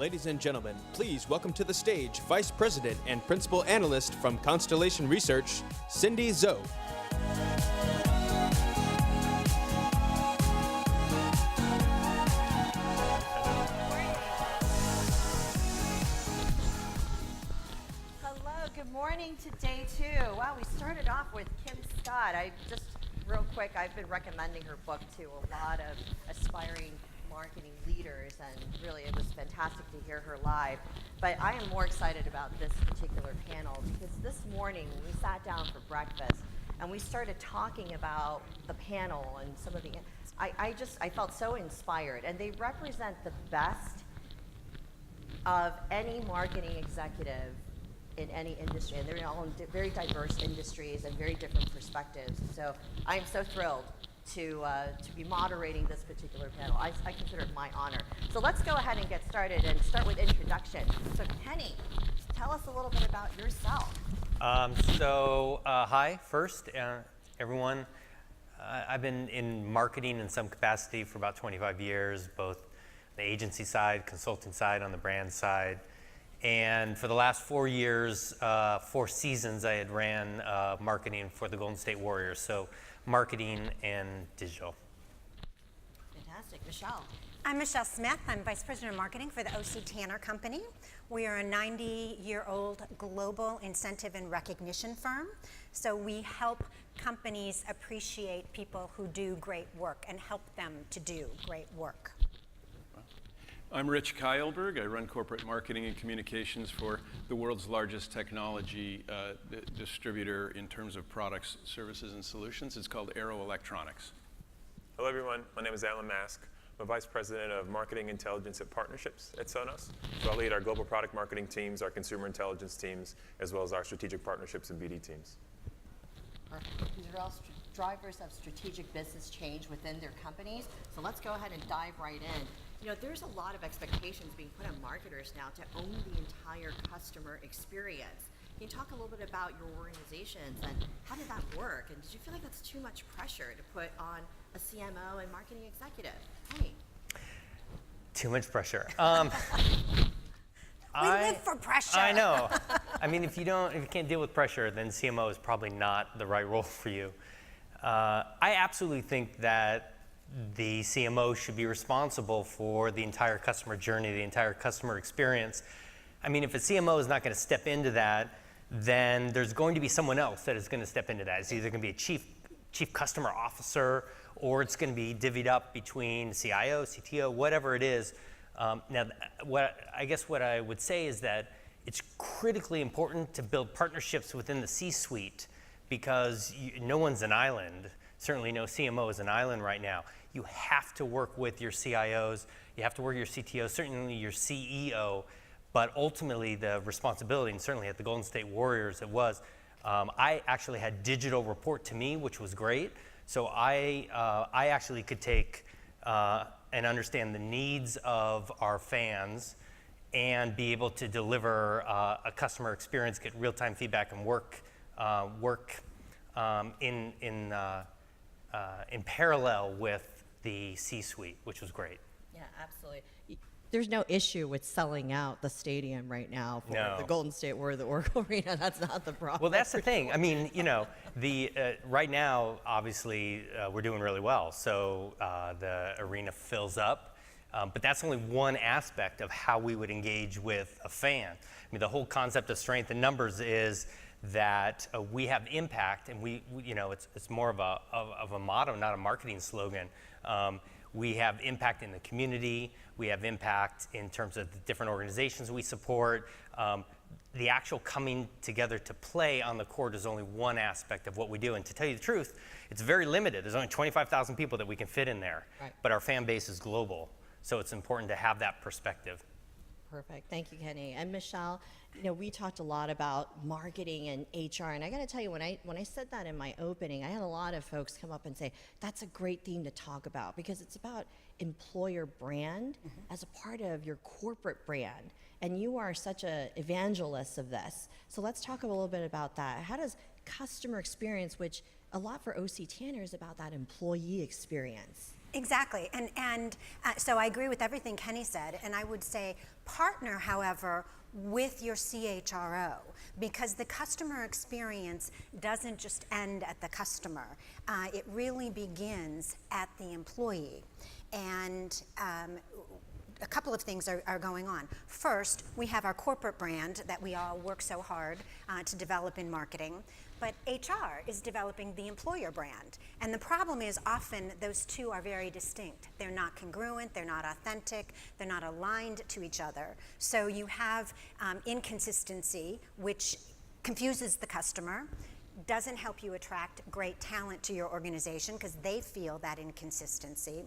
Ladies and gentlemen, please welcome to the stage Vice President and Principal Analyst from Constellation Research, Cindy Zoe. Hello, good morning to day two. Wow, we started off with Kim Scott. Real quick, I've been recommending her book to a lot of aspiring marketing leaders, and really it was fantastic to hear her live. But I am more excited about this particular panel because this morning when we sat down for breakfast and we started talking about the panel and some of the, I felt so inspired, and they represent the best of any marketing executive in any industry, and they're all in very diverse industries and very different perspectives. So I am so thrilled to be moderating this particular panel. I consider it my honor. So let's go ahead and get started and start with introduction. So Kenny, tell us a little bit about yourself. Hi, first, everyone. I've been in marketing in some capacity for about 25 years, both the agency side, consulting side, on the brand side. And for the last 4 years, 4 seasons, I had ran marketing for the Golden State Warriors. So marketing and digital. Fantastic. Michelle. I'm Michelle Smith. I'm Vice President of Marketing for the O.C. Tanner Company. We are a 90-year-old global incentive and recognition firm. So we help companies appreciate people who do great work and help them to do great work. I'm Rich Keilberg. I run corporate marketing and communications for the world's largest technology distributor in terms of products, services, and solutions. It's called Arrow Electronics. Hello, everyone. My name is Alan Mask. I'm Vice President of Marketing Intelligence and Partnerships at Sonos. So I lead our global product marketing teams, our consumer intelligence teams, as well as our strategic partnerships and BD teams. Perfect. These are all drivers of strategic business change within their companies. So let's go ahead and dive right in. You know, there's a lot of expectations being put on marketers now to own the entire customer experience. Can you talk a little bit about your organizations and how did that work? And did you feel like that's too much pressure to put on a CMO and marketing executive? Hey. Too much pressure. We live for pressure. I know. I mean, if you can't deal with pressure, then CMO is probably not the right role for you. I absolutely think that the CMO should be responsible for the entire customer journey, the entire customer experience. I mean, if a CMO is not going to step into that, then there's going to be someone else that is going to step into that. It's either going to be a chief customer officer, or it's going to be divvied up between CIO, CTO, whatever it is. Now, what I would say is that it's critically important to build partnerships within the C-suite, because no one's an island. Certainly no CMO is an island right now. You have to work with your CIOs, you have to work with your CTOs, certainly your CEO, but ultimately the responsibility, and certainly at the Golden State Warriors it was, I actually had digital report to me, which was great. So I actually could take and understand the needs of our fans and be able to deliver a customer experience, get real-time feedback, and work in parallel with the C-suite, which was great. Yeah, absolutely. There's no issue with selling out the stadium right now for No. the Golden State or the Oracle Arena. That's not the problem. Well, that's the thing. I mean, you know, right now, obviously, we're doing really well. So the arena fills up. But that's only one aspect of how we would engage with a fan. I mean, the whole concept of strength in numbers is that we have impact, and we you know, it's more of a motto, not a marketing slogan. We have impact in the community. We have impact in terms of the different organizations we support. The actual coming together to play on the court is only one aspect of what we do. And to tell you the truth, it's very limited. There's only 25,000 people that we can fit in there. Right. But our fan base is global. So it's important to have that perspective. Perfect. Thank you, Kenny. And Michelle, you know, we talked a lot about marketing and HR, and I got to tell you, when I said that in my opening, I had a lot of folks come up and say, that's a great theme to talk about, because it's about employer brand as a part of your corporate brand. And you are such an evangelist of this. So let's talk a little bit about that. How does customer experience, which a lot for O.C. Tanner is about that employee experience. Exactly, and so I agree with everything Kenny said, and I would say partner, however, with your CHRO, because the customer experience doesn't just end at the customer. It really begins at the employee, and a couple of things are going on. First, we have our corporate brand that we all work so hard to develop in marketing, but HR is developing the employer brand. And the problem is often those two are very distinct. They're not congruent, they're not authentic, they're not aligned to each other. So you have inconsistency, which confuses the customer, doesn't help you attract great talent to your organization because they feel that inconsistency.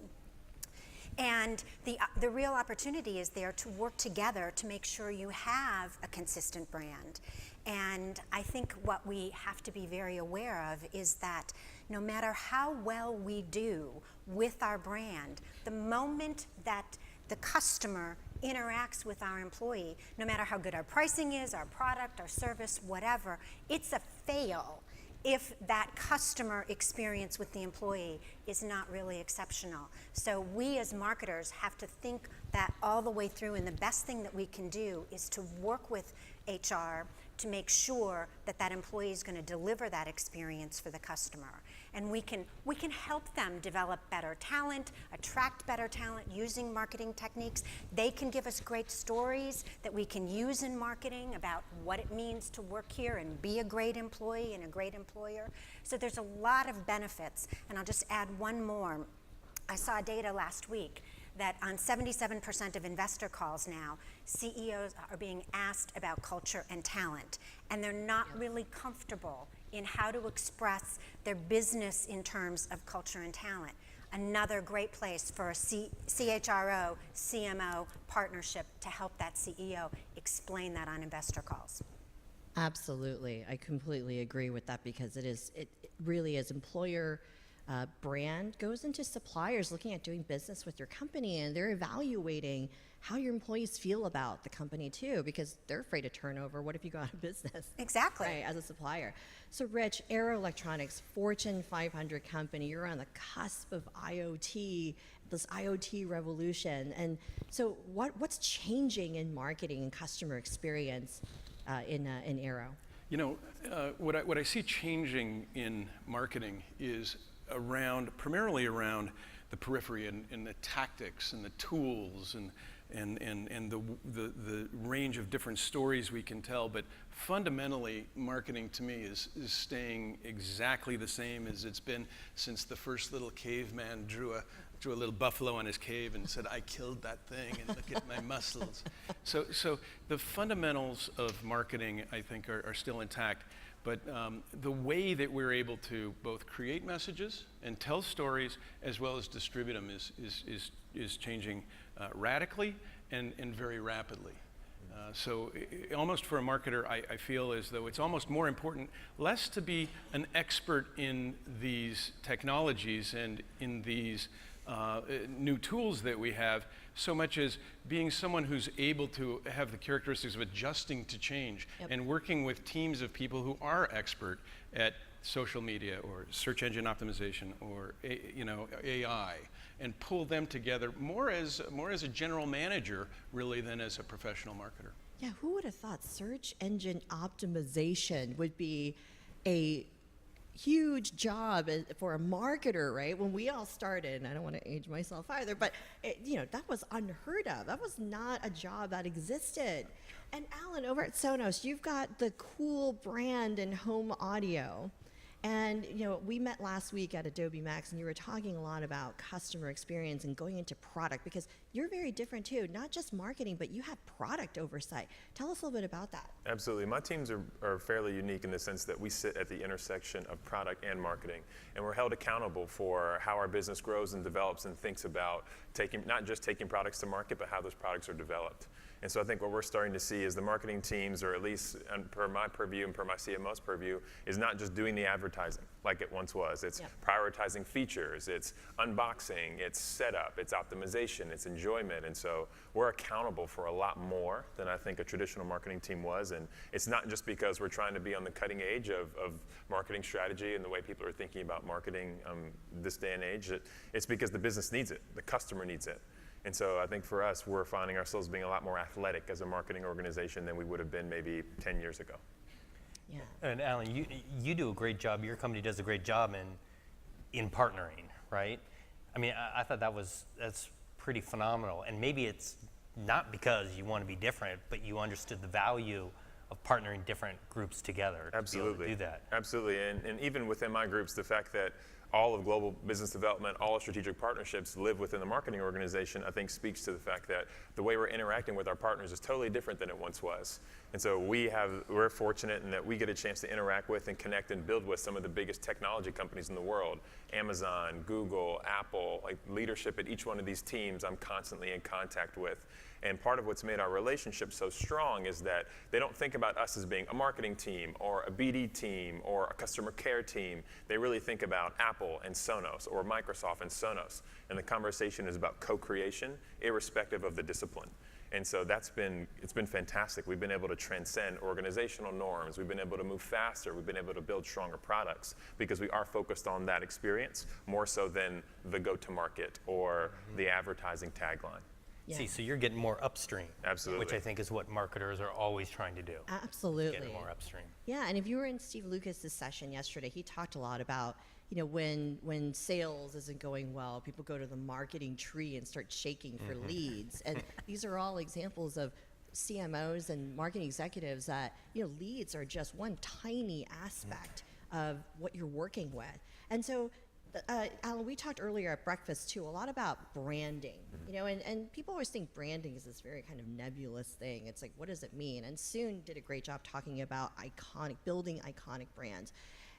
And the real opportunity is there to work together to make sure you have a consistent brand. And I think what we have to be very aware of is that no matter how well we do with our brand, the moment that the customer interacts with our employee, no matter how good our pricing is, our product, our service, whatever, it's a fail if that customer experience with the employee is not really exceptional. So we as marketers have to think that all the way through, and the best thing that we can do is to work with HR to make sure that that employee is going to deliver that experience for the customer. And we can help them develop better talent, attract better talent using marketing techniques. They can give us great stories that we can use in marketing about what it means to work here and be a great employee and a great employer. So there's a lot of benefits. And I'll just add one more. I saw data last week that on 77% of investor calls now, CEOs are being asked about culture and talent, and they're not really comfortable in how to express their business in terms of culture and talent. Another great place for a CHRO, CMO partnership to help that CEO explain that on investor calls. Absolutely. I completely agree with that because it really is employer brand goes into suppliers looking at doing business with your company, and they're evaluating how your employees feel about the company too, because they're afraid of turnover. What if you go out of business? Exactly. Right, as a supplier. So Rich, Aero Electronics, Fortune 500 company, you're on the cusp of IoT, this IoT revolution. And so what's changing in marketing and customer experience in Aero? You know, what I see changing in marketing is primarily around the periphery and the tactics and the tools and the range of different stories we can tell. But fundamentally, marketing to me is staying exactly the same as it's been since the first little caveman drew a little buffalo on his cave and said, "I killed that thing, and look at my muscles." So the fundamentals of marketing, I think, are still intact. But the way that we're able to both create messages and tell stories as well as distribute them is changing radically and very rapidly. So almost for a marketer, I feel as though it's almost more important, less to be an expert in these technologies and in these new tools that we have, so much as being someone who's able to have the characteristics of adjusting to change and working with teams of people who are expert at social media or search engine optimization or AI, and pull them together more as a general manager really than as a professional marketer. Yeah, who would have thought search engine optimization would be a huge job for a marketer, right? When we all started, and I don't want to age myself either, but that was unheard of. That was not a job that existed. And Alan, over at Sonos, you've got the cool brand in home audio. And we met last week at Adobe Max, and you were talking a lot about customer experience and going into product, because you're very different too, not just marketing, but you have product oversight. Tell us a little bit about that. Absolutely. My teams are fairly unique in the sense that we sit at the intersection of product and marketing, and we're held accountable for how our business grows and develops and thinks about not just taking products to market, but how those products are developed. And so I think what we're starting to see is the marketing teams, or at least per my purview and per my CMO's purview, is not just doing the advertising like it once was. It's prioritizing features, it's unboxing, it's setup, it's optimization, it's enjoyment. And so we're accountable for a lot more than I think a traditional marketing team was. And it's not just because we're trying to be on the cutting edge of marketing strategy and the way people are thinking about marketing this day and age. It's because the business needs it, the customer needs it. And so I think for us, we're finding ourselves being a lot more athletic as a marketing organization than we would have been maybe 10 years ago. Yeah. And Alan, you do a great job. Your company does a great job in partnering, right? I mean, I thought that's pretty phenomenal. And maybe it's not because you want to be different, but you understood the value of partnering different groups together to be able to do that. Absolutely. And even within my groups, the fact that all of global business development, all of strategic partnerships live within the marketing organization, I think speaks to the fact that the way we're interacting with our partners is totally different than it once was. And so we're fortunate in that we get a chance to interact with and connect and build with some of the biggest technology companies in the world. Amazon, Google, Apple, like leadership at each one of these teams I'm constantly in contact with. And part of what's made our relationship so strong is that they don't think about us as being a marketing team or a BD team or a customer care team. They really think about Apple and Sonos or Microsoft and Sonos. And the conversation is about co-creation, irrespective of the discipline. And so it's been fantastic. We've been able to transcend organizational norms. We've been able to move faster. We've been able to build stronger products because we are focused on that experience more so than the go-to-market or the advertising tagline. Yeah. See, so you're getting more upstream. Absolutely. Which I think is what marketers are always trying to do. Absolutely. Getting more upstream. Yeah, and if you were in Steve Lucas's session yesterday, he talked a lot about, you know, when sales isn't going well, people go to the marketing tree and start shaking for leads. And these are all examples of CMOs and marketing executives that, you know, leads are just one tiny aspect of what you're working with. And so Alan, we talked earlier at breakfast too a lot about branding, you know, and people always think branding is this very kind of nebulous thing. It's like, what does it mean? And Soon did a great job talking about building iconic brands.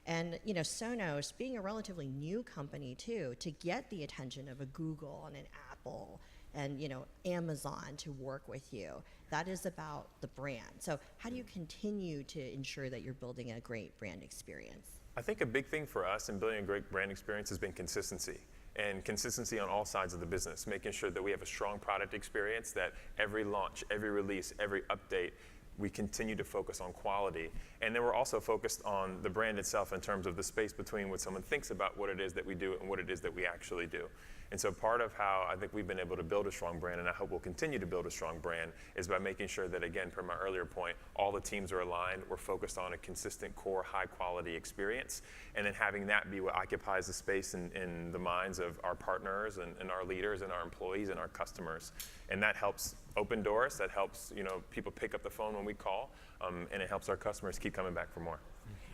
And, you know, Sonos being a relatively new company too, to get the attention of a Google and an Apple and, you know, Amazon to work with you, that is about the brand. So how do you continue to ensure that you're building a great brand experience? I think a big thing for us in building a great brand experience has been consistency. And consistency on all sides of the business, making sure that we have a strong product experience, that every launch, every release, every update, we continue to focus on quality. And then we're also focused on the brand itself in terms of the space between what someone thinks about what it is that we do and what it is that we actually do. And so part of how I think we've been able to build a strong brand, and I hope we'll continue to build a strong brand, is by making sure that, again, per my earlier point, all the teams are aligned. We're focused on a consistent core, high-quality experience, and then having that be what occupies the space in the minds of our partners and our leaders and our employees and our customers. And that helps open doors. That helps, you know, people pick up the phone when we call, and it helps our customers keep coming back for more.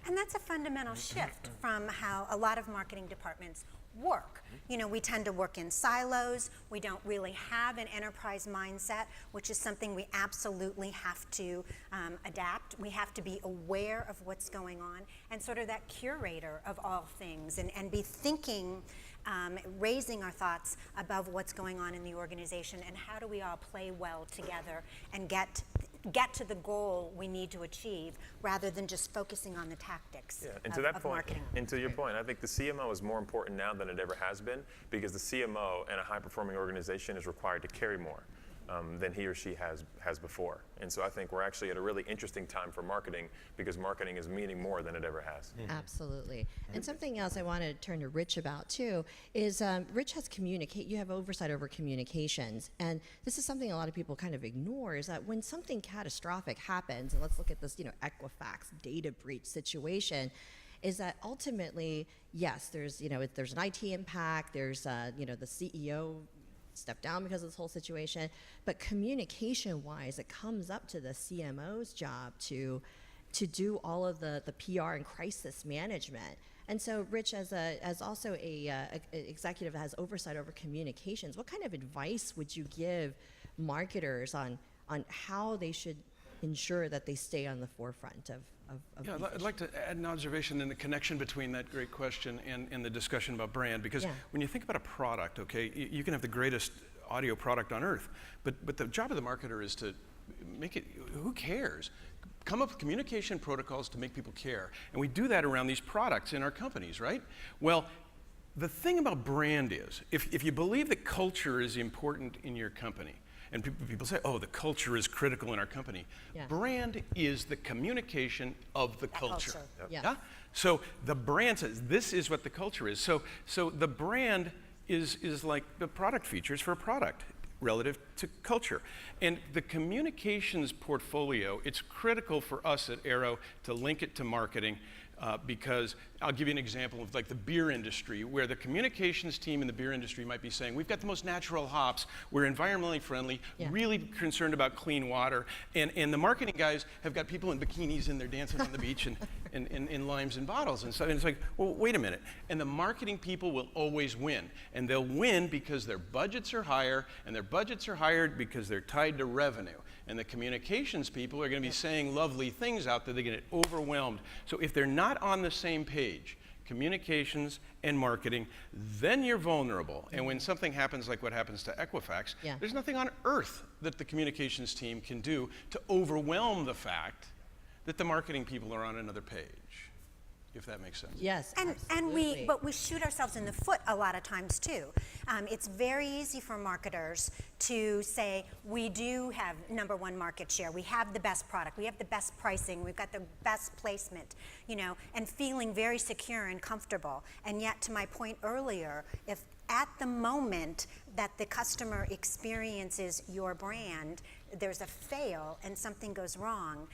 And that's a fundamental shift from how a lot of marketing departments work. You know, we tend to work in silos. We don't really have an enterprise mindset, which is something we absolutely have to adapt. We have to be aware of what's going on and sort of that curator of all things and be thinking, raising our thoughts above what's going on in the organization and how do we all play well together and get to the goal we need to achieve rather than just focusing on the tactics and to that point, marketing. and to your point, I think the CMO is more important now than it ever has been because the CMO in a high-performing organization is required to carry more than he or she has before. And so I think we're actually at a really interesting time for marketing because marketing is meaning more than it ever has. Absolutely. And something else I want to turn to Rich about too is Rich has you have oversight over communications. And this is something a lot of people kind of ignore is that when something catastrophic happens, and let's look at this, you know, Equifax data breach situation, is that ultimately, yes, there's an IT impact, there's, you know, the CEO stepped down because of this whole situation, but communication-wise, it comes up to the CMO's job to do all of the PR and crisis management. And so, Rich, as also a executive that has oversight over communications, what kind of advice would you give marketers on how they should ensure that they stay on the forefront of Yeah, I'd like to add an observation in the connection between that great question and the discussion about brand, because when you think about a product, okay, you can have the greatest audio product on earth, but the job of the marketer is to make it, who cares? Come up with communication protocols to make people care. And we do that around these products in our companies, right? Well, the thing about brand is, if you believe that culture is important in your company, and people say, oh, the culture is critical in our company. Yeah. Brand is the communication of the culture. Yep. Yeah. Yeah? So the brand says, this is what the culture is. So the brand is like the product features for a product relative to culture. And the communications portfolio, it's critical for us at Arrow to link it to marketing because I'll give you an example of like the beer industry, where the communications team in the beer industry might be saying, we've got the most natural hops, we're environmentally friendly, really concerned about clean water, and the marketing guys have got people in bikinis and they're dancing on the beach and in limes and bottles and stuff. And it's like, well, wait a minute. And the marketing people will always win. And they'll win because their budgets are higher, and their budgets are higher because they're tied to revenue. And the communications people are going to be saying lovely things out there. They're going to get overwhelmed. So if they're not on the same page, communications and marketing, then you're vulnerable. And when something happens like what happens to Equifax, there's nothing on earth that the communications team can do to overwhelm the fact that the marketing people are on another page, if that makes sense. Yes, And we shoot ourselves in the foot a lot of times too. It's very easy for marketers to say, we do have #1 market share, we have the best product, we have the best pricing, we've got the best placement, you know, and feeling very secure and comfortable. And yet, to my point earlier, if at the moment that the customer experiences your brand, there's a fail and something goes wrong,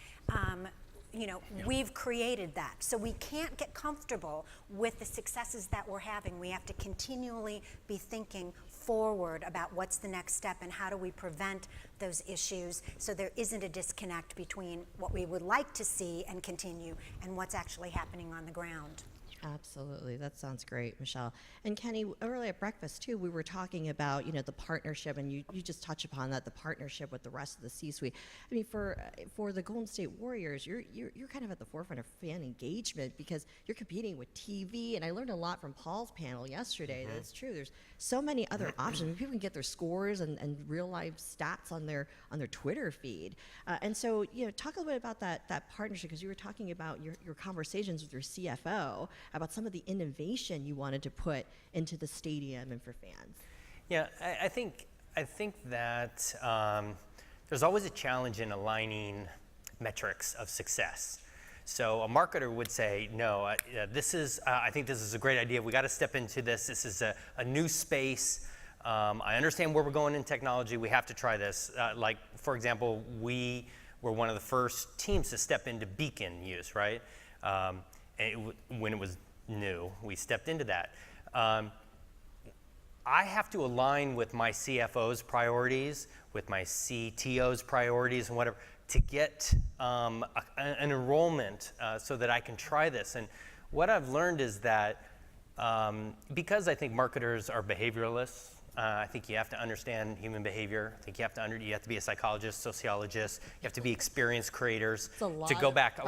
you know, we've created that. So we can't get comfortable with the successes that we're having. We have to continually be thinking forward about what's the next step and how do we prevent those issues so there isn't a disconnect between what we would like to see and continue and what's actually happening on the ground. Absolutely. That sounds great, Michelle. And Kenny, earlier at breakfast too, we were talking about, you know, the partnership, and you just touched upon that, the partnership with the rest of the C-suite. I mean, for the Golden State Warriors, you're kind of at the forefront of fan engagement because you're competing with TV, and I learned a lot from Paul's panel yesterday. That's true. There's so many other options. I mean, people can get their scores and real life stats on their Twitter feed. And so, you know, talk a little bit about that partnership, because you were talking about your conversations with your CFO about some of the innovation you wanted to put into the stadium and for fans. Yeah, I think that there's always a challenge in aligning metrics of success. So a marketer would say, no, I think this is a great idea. We got to step into this. This is a new space. I understand where we're going in technology. We have to try this. Like, for example, we were one of the first teams to step into beacon use, right? When it was new, we stepped into that. I have to align with my CFO's priorities, with my CTO's priorities and whatever, to get an enrollment so that I can try this. And what I've learned is that because I think marketers are behavioralists, I think you have to understand human behavior. I think you have to be a psychologist, sociologist. You have to be experienced creators. To go back, a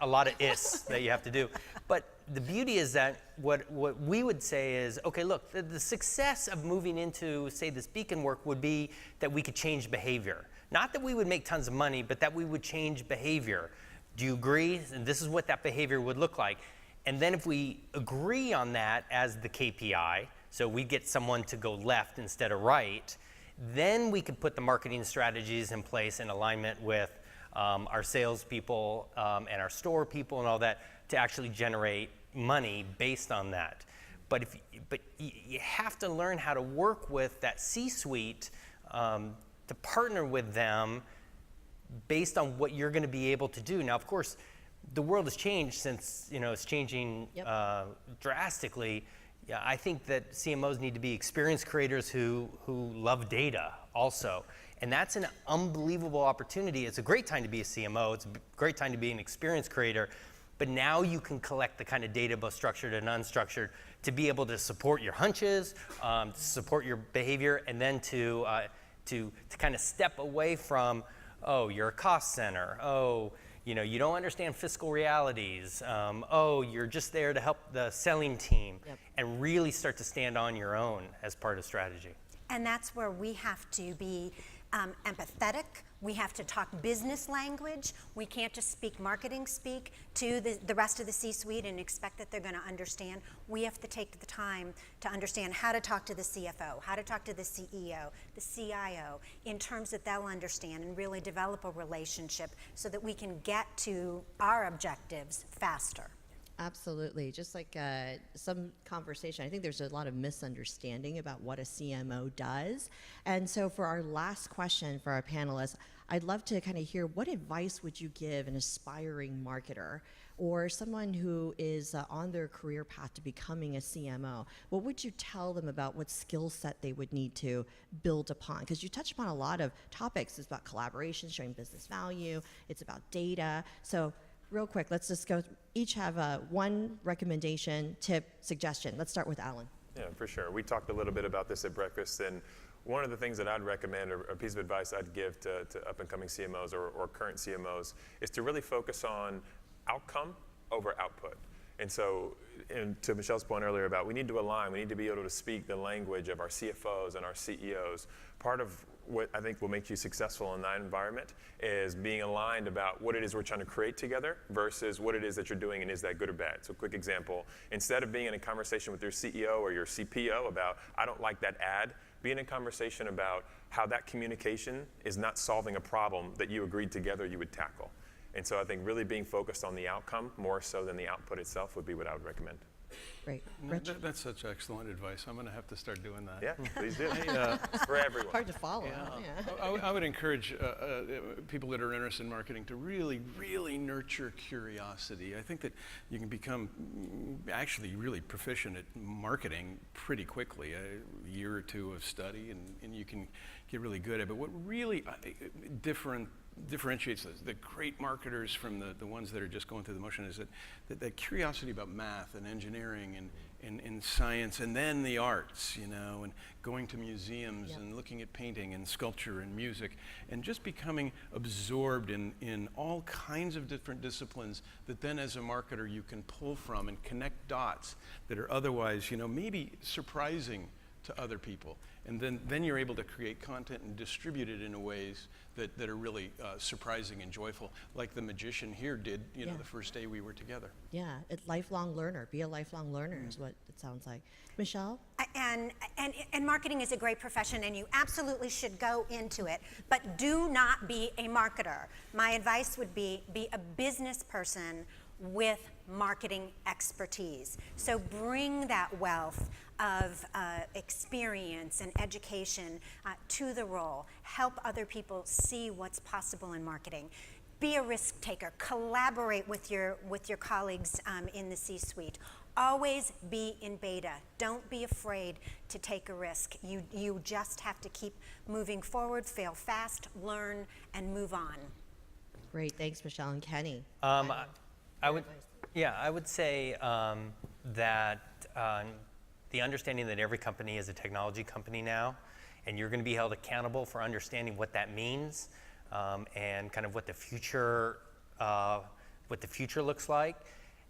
lot of is that you have to do. But the beauty is that what we would say is, okay, look, the success of moving into, say, this beacon work would be that we could change behavior. Not that we would make tons of money, but that we would change behavior. Do you agree? And this is what that behavior would look like. And then if we agree on that as the KPI, so we get someone to go left instead of right, then we could put the marketing strategies in place in alignment with our salespeople and our store people and all that to actually generate money based on that. But you have to learn how to work with that C-suite to partner with them based on what you're going to be able to do. Now, of course, the world has changed since, you know, it's changing drastically. Yeah, I think that CMOs need to be experienced creators who love data also. And that's an unbelievable opportunity. It's a great time to be a CMO. It's a great time to be an experienced creator. But now you can collect the kind of data, both structured and unstructured, to be able to support your hunches, to support your behavior, and then to kind of step away from, oh, you're a cost center. Oh, you know, you don't understand fiscal realities. Oh, you're just there to help the selling team, and really start to stand on your own as part of strategy. And that's where we have to be empathetic. We have to talk business language. We can't just speak marketing speak to the rest of the C-suite and expect that they're going to understand. We have to take the time to understand how to talk to the CFO, how to talk to the CEO, the CIO, in terms that they'll understand and really develop a relationship so that we can get to our objectives faster. Absolutely. Just like some conversation, I think there's a lot of misunderstanding about what a CMO does. And so for our last question for our panelists, I'd love to kind of hear, what advice would you give an aspiring marketer or someone who is on their career path to becoming a CMO? What would you tell them about what skill set they would need to build upon? Because you touched upon a lot of topics. It's about collaboration, showing business value. It's about data. So real quick, let's just go, each have one recommendation, tip, suggestion. Let's start with Alan. Yeah, for sure. We talked a little bit about this at breakfast, and one of the things that I'd recommend, or a piece of advice I'd give to up-and-coming CMOs or current CMOs, is to really focus on outcome over output. And so, to Michelle's point earlier about we need to align, we need to be able to speak the language of our CFOs and our CEOs. Part of what I think will make you successful in that environment is being aligned about what it is we're trying to create together versus what it is that you're doing and is that good or bad. So quick example, instead of being in a conversation with your CEO or your CPO about, I don't like that ad, be in a conversation about how that communication is not solving a problem that you agreed together you would tackle. And so I think really being focused on the outcome more so than the output itself would be what I would recommend. Great. Rich? That's such excellent advice. I'm going to have to start doing that. Yeah, please do. For everyone. Hard to follow. Yeah. I would encourage people that are interested in marketing to really, really nurture curiosity. I think that you can become actually really proficient at marketing pretty quickly. A year or two of study, and you can get really good at it. But what really differentiates the great marketers from the ones that are just going through the motion is that curiosity about math and engineering and science, and then the arts, and going to museums and looking at painting and sculpture and music, and just becoming absorbed in all kinds of different disciplines that then as a marketer you can pull from and connect dots that are otherwise, maybe surprising to other people. And then you're able to create content and distribute it in ways that are really surprising and joyful, like the magician here did, the first day we were together. Yeah, it's lifelong learner. Be a lifelong learner is what it sounds like. Michelle? And marketing is a great profession, and you absolutely should go into it, but do not be a marketer. My advice would be a business person with marketing expertise. So bring that wealth of experience and education to the role. Help other people see what's possible in marketing. Be a risk taker. Collaborate with your colleagues in the C-suite. Always be in beta. Don't be afraid to take a risk. You just have to keep moving forward, fail fast, learn, and move on. Great, thanks, Michelle and Kenny. I would say that the understanding that every company is a technology company now, and you're going to be held accountable for understanding what that means and kind of what the future looks like.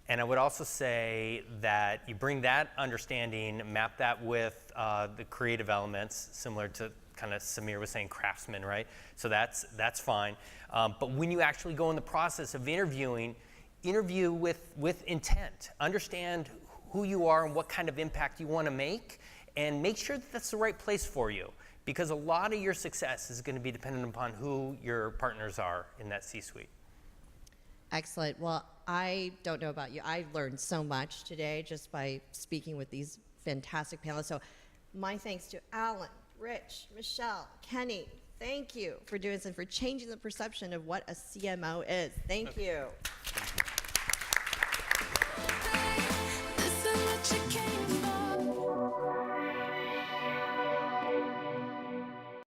And I would also say that you bring that understanding, map that with the creative elements, similar to kind of Samir was saying, craftsman, right? So that's fine. But when you actually go in the process of interview with intent. Understand who you are and what kind of impact you want to make, and make sure that that's the right place for you, because a lot of your success is going to be dependent upon who your partners are in that C-suite. Excellent. Well, I don't know about you. I've learned so much today just by speaking with these fantastic panelists. So my thanks to Alan, Rich, Michelle, Kenny. Thank you for doing this and for changing the perception of what a CMO is. Thank you.